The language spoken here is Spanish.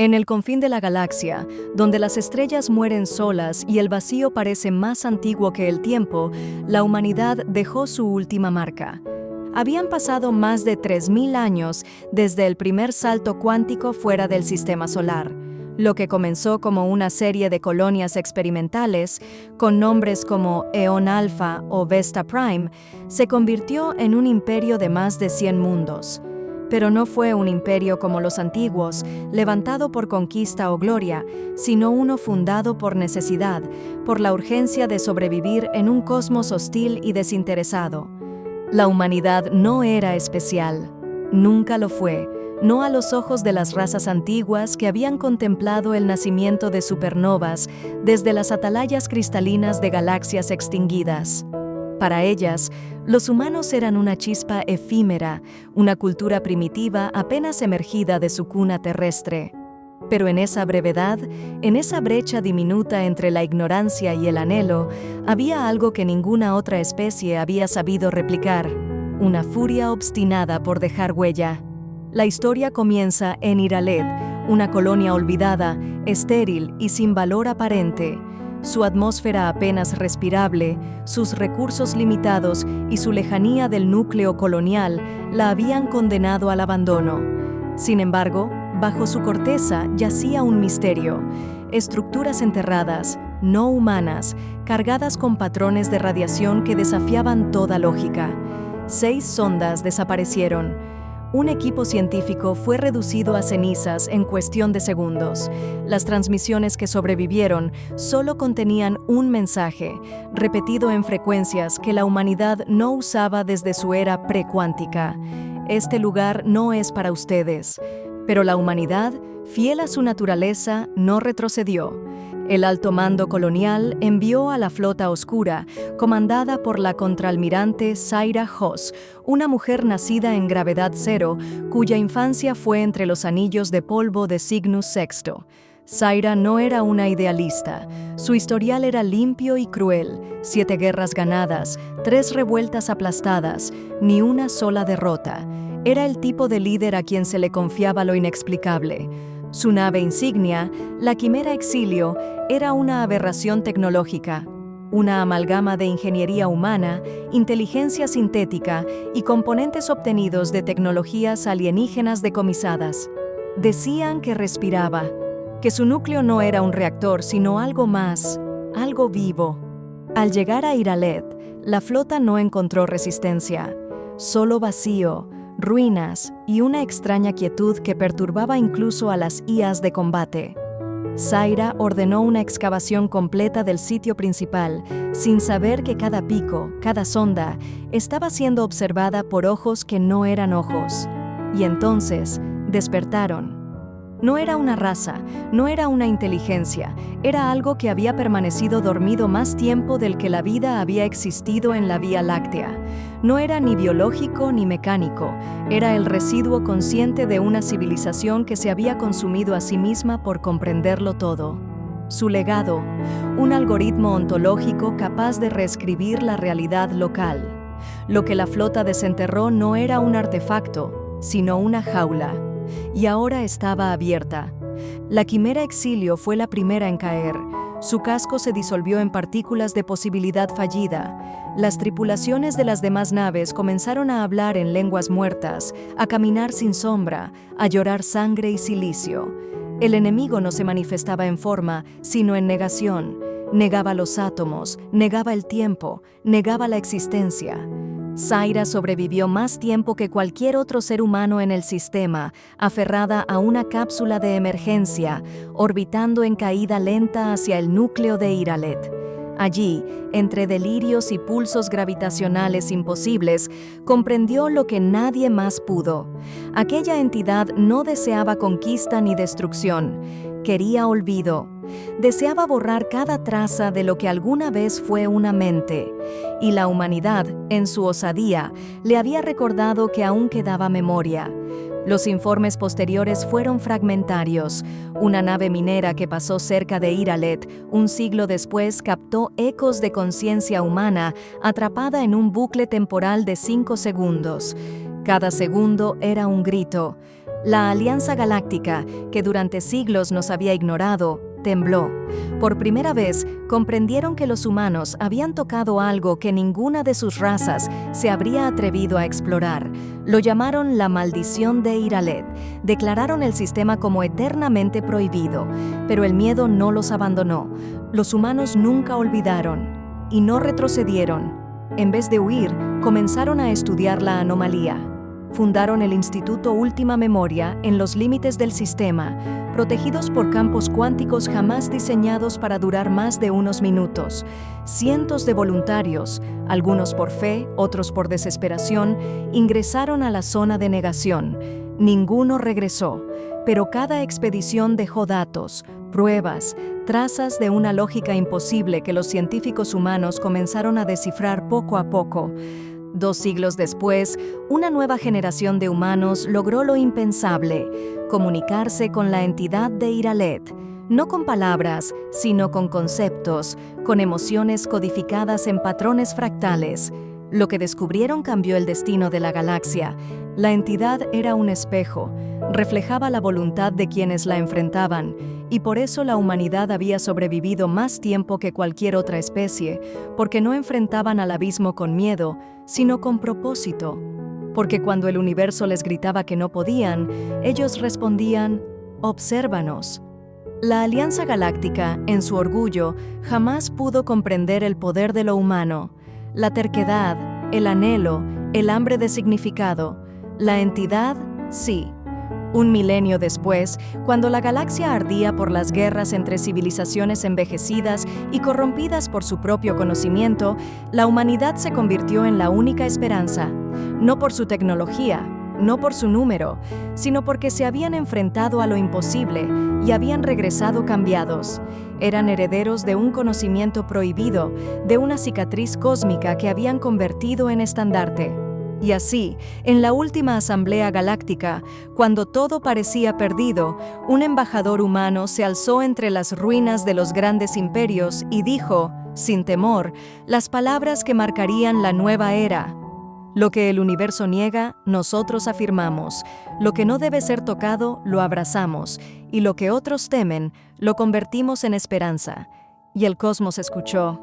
En el confín de la galaxia, donde las estrellas mueren solas y el vacío parece más antiguo que el tiempo, la humanidad dejó su última marca. Habían pasado más de 3000 años desde el primer salto cuántico fuera del sistema solar. Lo que comenzó como una serie de colonias experimentales, con nombres como Eon Alpha o Vesta Prime, se convirtió en un imperio de más de 100 mundos. Pero no fue un imperio como los antiguos, levantado por conquista o gloria, sino uno fundado por necesidad, por la urgencia de sobrevivir en un cosmos hostil y desinteresado. La humanidad no era especial, nunca lo fue, no a los ojos de las razas antiguas que habían contemplado el nacimiento de supernovas desde las atalayas cristalinas de galaxias extinguidas. Para ellas, los humanos eran una chispa efímera, una cultura primitiva apenas emergida de su cuna terrestre. Pero en esa brevedad, en esa brecha diminuta entre la ignorancia y el anhelo, había algo que ninguna otra especie había sabido replicar: una furia obstinada por dejar huella. La historia comienza en Iralet, una colonia olvidada, estéril y sin valor aparente. Su atmósfera apenas respirable, sus recursos limitados y su lejanía del núcleo colonial la habían condenado al abandono. Sin embargo, bajo su corteza yacía un misterio: estructuras enterradas, no humanas, cargadas con patrones de radiación que desafiaban toda lógica. 6 sondas desaparecieron. Un equipo científico fue reducido a cenizas en cuestión de segundos. Las transmisiones que sobrevivieron solo contenían un mensaje, repetido en frecuencias que la humanidad no usaba desde su era precuántica: este lugar no es para ustedes. Pero la humanidad, fiel a su naturaleza, no retrocedió. El alto mando colonial envió a la flota oscura, comandada por la contraalmirante Zaira Hoss, una mujer nacida en gravedad cero, cuya infancia fue entre los anillos de polvo de Cygnus Sexto. Zaira no era una idealista. Su historial era limpio y cruel: 7 guerras ganadas, 3 revueltas aplastadas, ni una sola derrota. Era el tipo de líder a quien se le confiaba lo inexplicable. Su nave insignia, la Quimera Exilio, era una aberración tecnológica, una amalgama de ingeniería humana, inteligencia sintética y componentes obtenidos de tecnologías alienígenas decomisadas. Decían que respiraba, que su núcleo no era un reactor, sino algo más, algo vivo. Al llegar a Iralet, la flota no encontró resistencia, solo vacío, ruinas y una extraña quietud que perturbaba incluso a las IAs de combate. Zaira ordenó una excavación completa del sitio principal, sin saber que cada pico, cada sonda, estaba siendo observada por ojos que no eran ojos. Y entonces despertaron. No era una raza, no era una inteligencia, era algo que había permanecido dormido más tiempo del que la vida había existido en la Vía Láctea. No era ni biológico ni mecánico, era el residuo consciente de una civilización que se había consumido a sí misma por comprenderlo todo. Su legado: un algoritmo ontológico capaz de reescribir la realidad local. Lo que la flota desenterró no era un artefacto, sino una jaula. Y ahora estaba abierta. La Quimera Exilio fue la primera en caer. Su casco se disolvió en partículas de posibilidad fallida. Las tripulaciones de las demás naves comenzaron a hablar en lenguas muertas, a caminar sin sombra, a llorar sangre y silicio. El enemigo no se manifestaba en forma, sino en negación. Negaba los átomos, negaba el tiempo, negaba la existencia. Zaira sobrevivió más tiempo que cualquier otro ser humano en el sistema, aferrada a una cápsula de emergencia, orbitando en caída lenta hacia el núcleo de Iralet. Allí, entre delirios y pulsos gravitacionales imposibles, comprendió lo que nadie más pudo. Aquella entidad no deseaba conquista ni destrucción, quería olvido. Deseaba borrar cada traza de lo que alguna vez fue una mente, y la humanidad, en su osadía, le había recordado que aún quedaba memoria. Los informes posteriores fueron fragmentarios. Una nave minera que pasó cerca de Iralet un siglo después captó ecos de conciencia humana atrapada en un bucle temporal de 5 segundos. Cada segundo era un grito. La Alianza Galáctica, que durante siglos nos había ignorado, tembló. Por primera vez, comprendieron que los humanos habían tocado algo que ninguna de sus razas se habría atrevido a explorar. Lo llamaron la maldición de Iralet. Declararon el sistema como eternamente prohibido, pero el miedo no los abandonó. Los humanos nunca olvidaron y no retrocedieron. En vez de huir, comenzaron a estudiar la anomalía. Fundaron el Instituto Última Memoria en los límites del sistema, protegidos por campos cuánticos jamás diseñados para durar más de unos minutos. Cientos de voluntarios, algunos por fe, otros por desesperación, ingresaron a la zona de negación. Ninguno regresó, pero cada expedición dejó datos, pruebas, trazas de una lógica imposible que los científicos humanos comenzaron a descifrar poco a poco. 2 siglos después, una nueva generación de humanos logró lo impensable: comunicarse con la entidad de Iralet, no con palabras, sino con conceptos, con emociones codificadas en patrones fractales. Lo que descubrieron cambió el destino de la galaxia. La entidad era un espejo, reflejaba la voluntad de quienes la enfrentaban, y por eso la humanidad había sobrevivido más tiempo que cualquier otra especie, porque no enfrentaban al abismo con miedo, sino con propósito. Porque cuando el universo les gritaba que no podían, ellos respondían: «Obsérvanos». La Alianza Galáctica, en su orgullo, jamás pudo comprender el poder de lo humano, la terquedad, el anhelo, el hambre de significado. La entidad, sí. 1 milenio después, cuando la galaxia ardía por las guerras entre civilizaciones envejecidas y corrompidas por su propio conocimiento, la humanidad se convirtió en la única esperanza, no por su tecnología, no por su número, sino porque se habían enfrentado a lo imposible y habían regresado cambiados. Eran herederos de un conocimiento prohibido, de una cicatriz cósmica que habían convertido en estandarte. Y así, en la última Asamblea Galáctica, cuando todo parecía perdido, un embajador humano se alzó entre las ruinas de los grandes imperios y dijo, sin temor, las palabras que marcarían la nueva era. Lo que el universo niega, nosotros afirmamos. Lo que no debe ser tocado, lo abrazamos. Y lo que otros temen, lo convertimos en esperanza. Y el cosmos escuchó.